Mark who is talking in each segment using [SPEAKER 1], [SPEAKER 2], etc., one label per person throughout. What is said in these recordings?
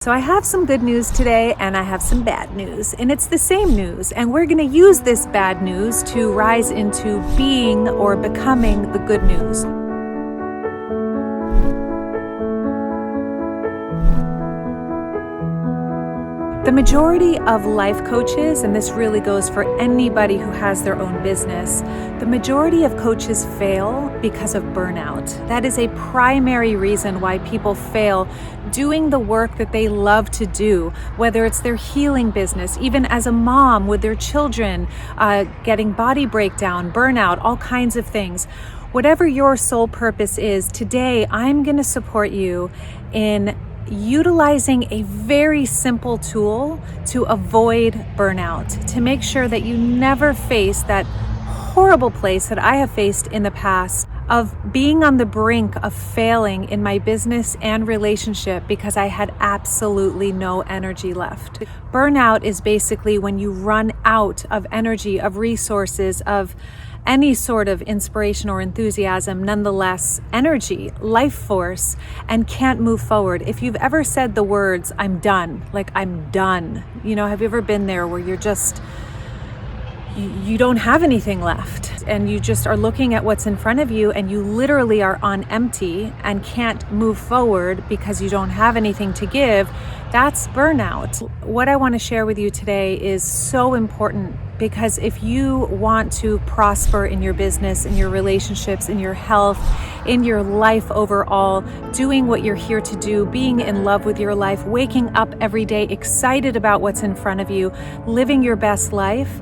[SPEAKER 1] So I have some good news today and I have some bad news, and it's the same news, and we're going to use this bad news to rise into being or becoming the good news. The majority of life coaches, and this really goes for anybody who has their own business, the majority of coaches fail because of burnout. That is a primary reason why people fail doing the work that they love to do, whether it's their healing business, even as a mom with their children, getting body breakdown, burnout, all kinds of things. Whatever your sole purpose is, today I'm going to support you in utilizing a very simple tool to avoid burnout, to make sure that you never face that horrible place that I have faced in the past of being on the brink of failing in my business and relationship because I had absolutely no energy left. Burnout is basically when you run out of energy, of resources, of any sort of inspiration or enthusiasm, nonetheless, energy, life force, and can't move forward. If you've ever said the words, I'm done, like I'm done, have you ever been there where you're just, you don't have anything left and you just are looking at what's in front of you and you literally are on empty and can't move forward because you don't have anything to give? That's burnout. What I want to share with you today is so important, because if you want to prosper in your business, in your relationships, in your health, in your life overall, doing what you're here to do, being in love with your life, waking up every day excited about what's in front of you, living your best life,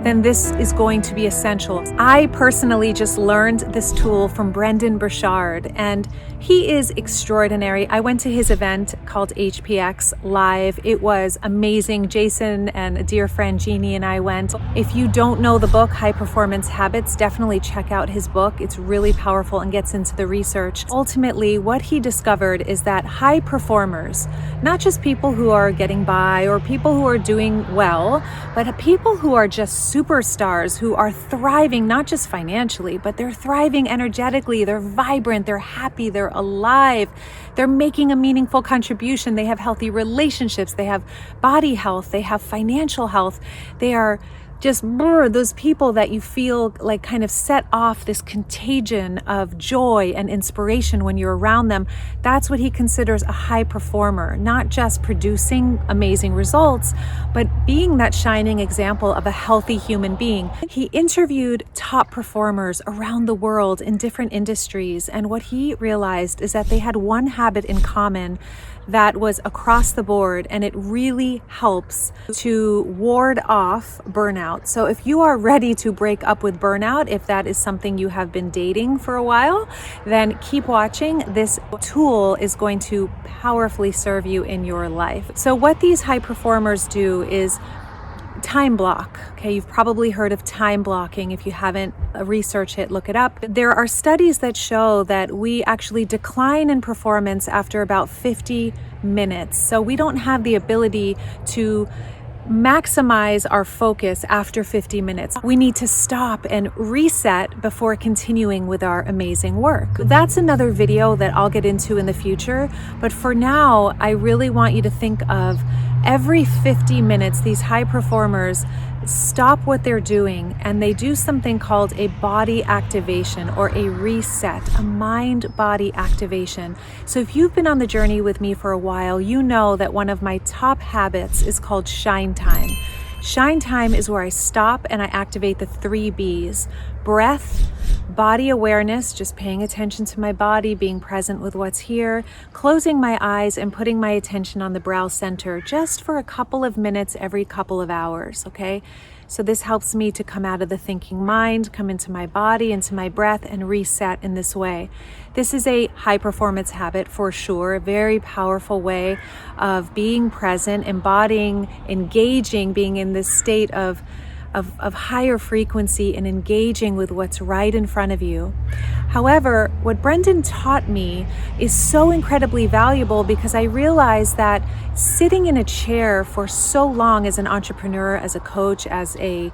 [SPEAKER 1] then this is going to be essential. I personally just learned this tool from Brendon Burchard, and he is extraordinary. I went to his event called HPX Live. It was amazing. Jason and a dear friend Jeannie and I went. If you don't know the book, High Performance Habits, definitely check out his book. It's really powerful and gets into the research. Ultimately, what he discovered is that high performers, not just people who are getting by or people who are doing well, but people who are just superstars, who are thriving, not just financially, but they're thriving energetically, they're vibrant, they're happy, they're alive, they're making a meaningful contribution, they have healthy relationships, they have body health, they have financial health, they are just those people that you feel like kind of set off this contagion of joy and inspiration when you're around them. That's what he considers a high performer, not just producing amazing results, but being that shining example of a healthy human being. He interviewed top performers around the world in different industries, and what he realized is that they had one habit in common that was across the board, and it really helps to ward off burnout. So if you are ready to break up with burnout, if that is something you have been dating for a while, then keep watching. This tool is going to powerfully serve you in your life. So what these high performers do is time block. Okay, you've probably heard of time blocking. If you haven't, research it, look it up. There are studies that show that we actually decline in performance after about 50 minutes. So we don't have the ability to maximize our focus after 50 minutes. We need to stop and reset before continuing with our amazing work. That's another video that I'll get into in the future. But for now, I really want you to think of every 50 minutes, these high performers stop what they're doing and they do something called a body activation or a reset, a mind-body activation. So if you've been on the journey with me for a while, you know that one of my top habits is called shine time. Shine time is where I stop and I activate the 3 B's: breath, body awareness, just paying attention to my body, being present with what's here, closing my eyes and putting my attention on the brow center just for a couple of minutes every couple of hours, okay? So this helps me to come out of the thinking mind, come into my body, into my breath, and reset in this way. This is a high performance habit for sure, a very powerful way of being present, embodying, engaging, being in this state of higher frequency and engaging with what's right in front of you. However, what Brendon taught me is so incredibly valuable, because I realized that sitting in a chair for so long as an entrepreneur, as a coach, as a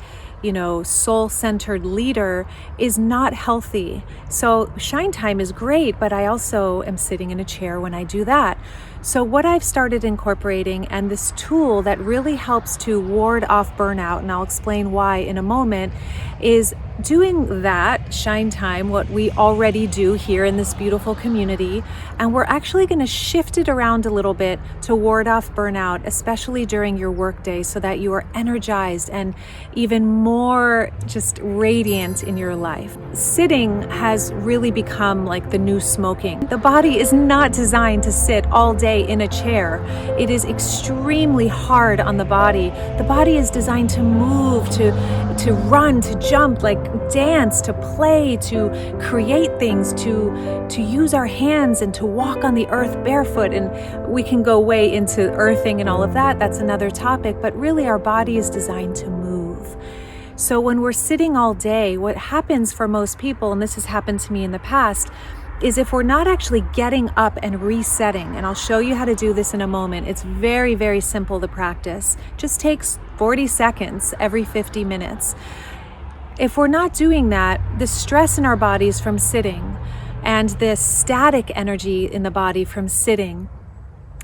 [SPEAKER 1] soul-centered leader is not healthy. So shine time is great, but I also am sitting in a chair when I do that. So what I've started incorporating, and this tool that really helps to ward off burnout, and I'll explain why in a moment, is doing that shine time, what we already do here in this beautiful community. And we're actually going to shift it around a little bit to ward off burnout, especially during your workday, so that you are energized and even more just radiant in your life. Sitting has really become like the new smoking. The body is not designed to sit all day in a chair. It is extremely hard on the body. The body is designed to move, to run, to jump, like dance, to play, to create things, to use our hands and to walk on the earth barefoot. And we can go way into earthing and all of that. That's another topic, but really our body is designed to move. So when we're sitting all day, what happens for most people, and this has happened to me in the past, is if we're not actually getting up and resetting, and I'll show you how to do this in a moment. It's very, very simple to practice. Just takes 40 seconds every 50 minutes. If we're not doing that, the stress in our bodies from sitting and the static energy in the body from sitting,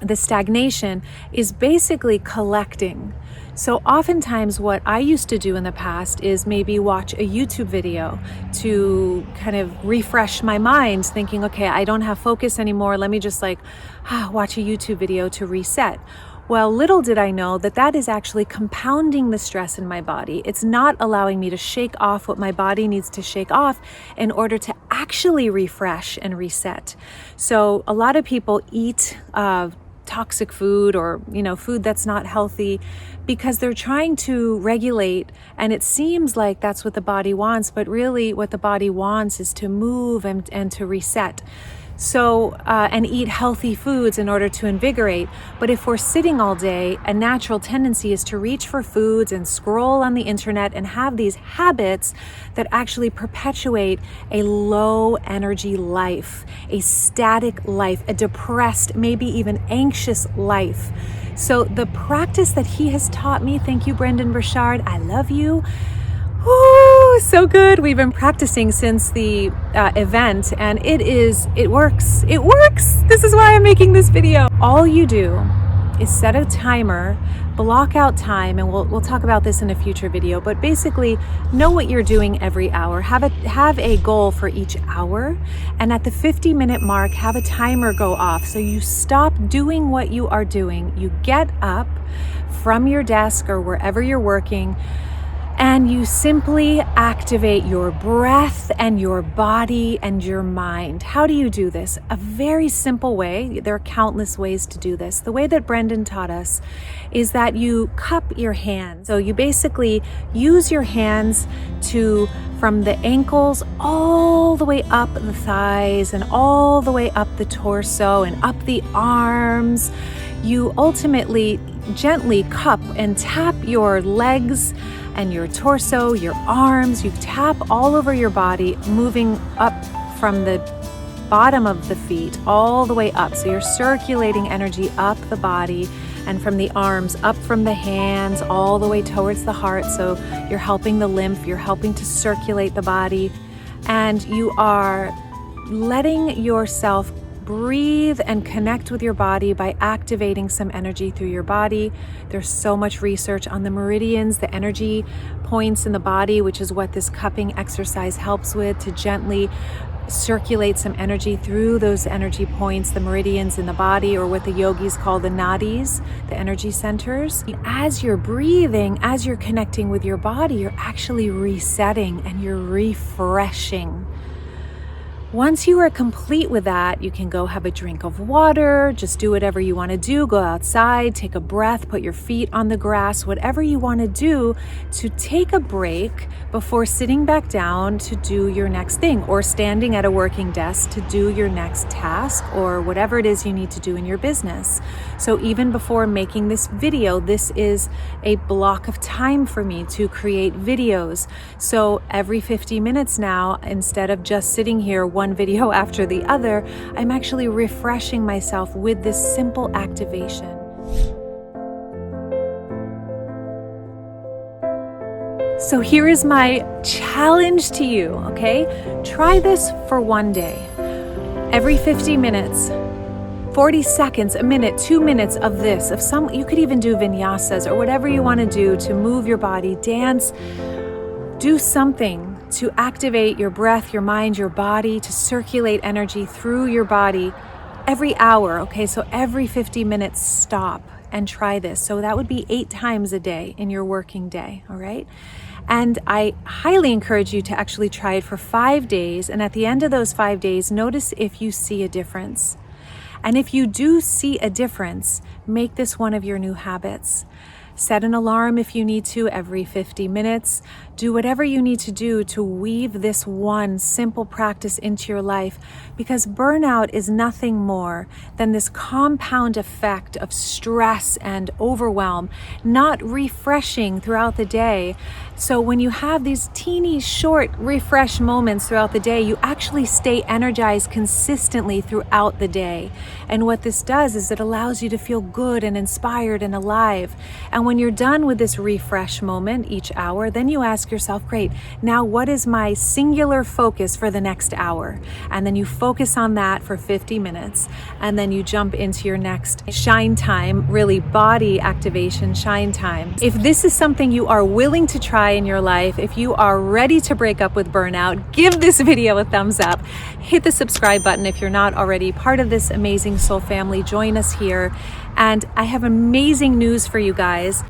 [SPEAKER 1] the stagnation, is basically collecting. So oftentimes what I used to do in the past is maybe watch a YouTube video to kind of refresh my mind, thinking, okay, I don't have focus anymore. Let me just watch a YouTube video to reset. Well, little did I know that that is actually compounding the stress in my body. It's not allowing me to shake off what my body needs to shake off in order to actually refresh and reset. So a lot of people eat toxic food or food that's not healthy because they're trying to regulate, and it seems like that's what the body wants, but really what the body wants is to move and to reset. So, and eat healthy foods in order to invigorate. But if we're sitting all day, a natural tendency is to reach for foods and scroll on the internet and have these habits that actually perpetuate a low energy life, a static life, a depressed, maybe even anxious life. So the practice that he has taught me, thank you, Brendon Burchard, I love you. Ooh, so good. We've been practicing since the event, and it works. It works. This is why I'm making this video. All you do is set a timer, block out time, and we'll talk about this in a future video, but basically know what you're doing every hour. Have a goal for each hour, and at the 50-minute mark, have a timer go off. So you stop doing what you are doing. You get up from your desk or wherever you're working, and you simply activate your breath and your body and your mind. How do you do this? A very simple way. There are countless ways to do this. The way that Brendon taught us is that you cup your hands. So you basically use your hands from the ankles all the way up the thighs and all the way up the torso and up the arms. You ultimately gently cup and tap your legs and your torso, your arms. You tap all over your body, moving up from the bottom of the feet all the way up. So you're circulating energy up the body, and from the arms, up from the hands, all the way towards the heart. So you're helping the lymph, you're helping to circulate the body, and you are letting yourself breathe and connect with your body by activating some energy through your body. There's so much research on the meridians, the energy points in the body, which is what this cupping exercise helps with, to gently circulate some energy through those energy points, the meridians in the body, or what the yogis call the nadis, the energy centers. As you're breathing, as you're connecting with your body, you're actually resetting and you're refreshing. Once you are complete with that, you can go have a drink of water, just do whatever you want to do, go outside, take a breath, put your feet on the grass, whatever you want to do to take a break before sitting back down to do your next thing, or standing at a working desk to do your next task, or whatever it is you need to do in your business. So even before making this video, this is a block of time for me to create videos. So every 50 minutes now, instead of just sitting here one video after the other, I'm actually refreshing myself with this simple activation. So here is my challenge to you, okay? Try this for one day. Every 50 minutes, 40 seconds, a minute, 2 minutes of this, you could even do vinyasas or whatever you want to do to move your body, dance, do something to activate your breath, your mind, your body, to circulate energy through your body every hour. Okay, so every 50 minutes, stop and try this. So that would be 8 times a day in your working day, all right? And I highly encourage you to actually try it for 5 days. And at the end of those 5 days, notice if you see a difference. And if you do see a difference, make this one of your new habits. Set an alarm if you need to every 50 minutes. Do whatever you need to do to weave this one simple practice into your life, because burnout is nothing more than this compound effect of stress and overwhelm, not refreshing throughout the day. So when you have these teeny short refresh moments throughout the day, you actually stay energized consistently throughout the day. And what this does is it allows you to feel good and inspired and alive. And when you're done with this refresh moment each hour, then you ask yourself, great, now what is my singular focus for the next hour? And then you focus on that for 50 minutes. And then you jump into your next shine time, really body activation shine time. If this is something you are willing to try in your life, if you are ready to break up with burnout, give this video a thumbs up. Hit the subscribe button if you're not already part of this amazing soul family. Join us here. And I have amazing news for you guys.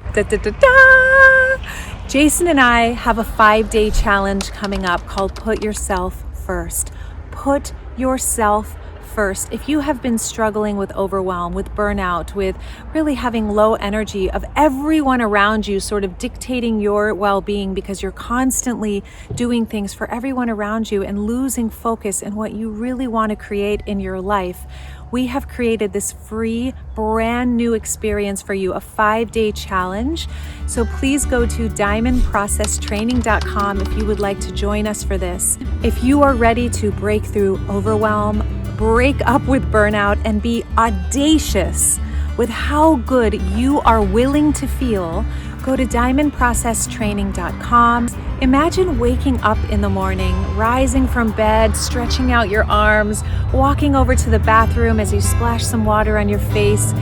[SPEAKER 1] Jason and I have a 5-day challenge coming up called Put Yourself First. Put yourself first. If you have been struggling with overwhelm, with burnout, with really having low energy of everyone around you sort of dictating your well-being because you're constantly doing things for everyone around you and losing focus in what you really want to create in your life, we have created this free, brand new experience for you, a 5-day challenge. So please go to diamondprocesstraining.com if you would like to join us for this. If you are ready to break through overwhelm, break up with burnout, and be audacious with how good you are willing to feel, go to diamondprocesstraining.com. Imagine waking up in the morning, rising from bed, stretching out your arms, walking over to the bathroom as you splash some water on your face,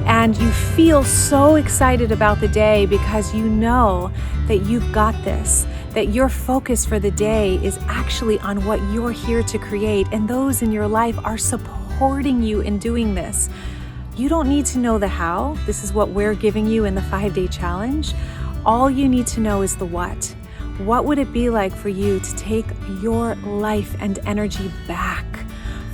[SPEAKER 1] and you feel so excited about the day because you know that you've got this, that your focus for the day is actually on what you're here to create, and those in your life are supporting you in doing this. You don't need to know the how. This is what we're giving you in the 5-day challenge. All you need to know is the what. What would it be like for you to take your life and energy back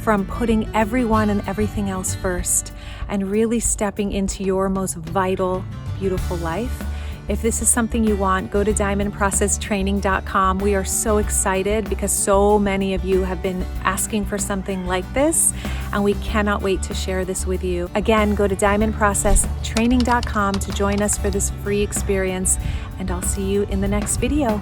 [SPEAKER 1] from putting everyone and everything else first and really stepping into your most vital, beautiful life? If this is something you want, go to diamondprocesstraining.com. We are so excited because so many of you have been asking for something like this, and we cannot wait to share this with you. Again, go to diamondprocesstraining.com to join us for this free experience, and I'll see you in the next video.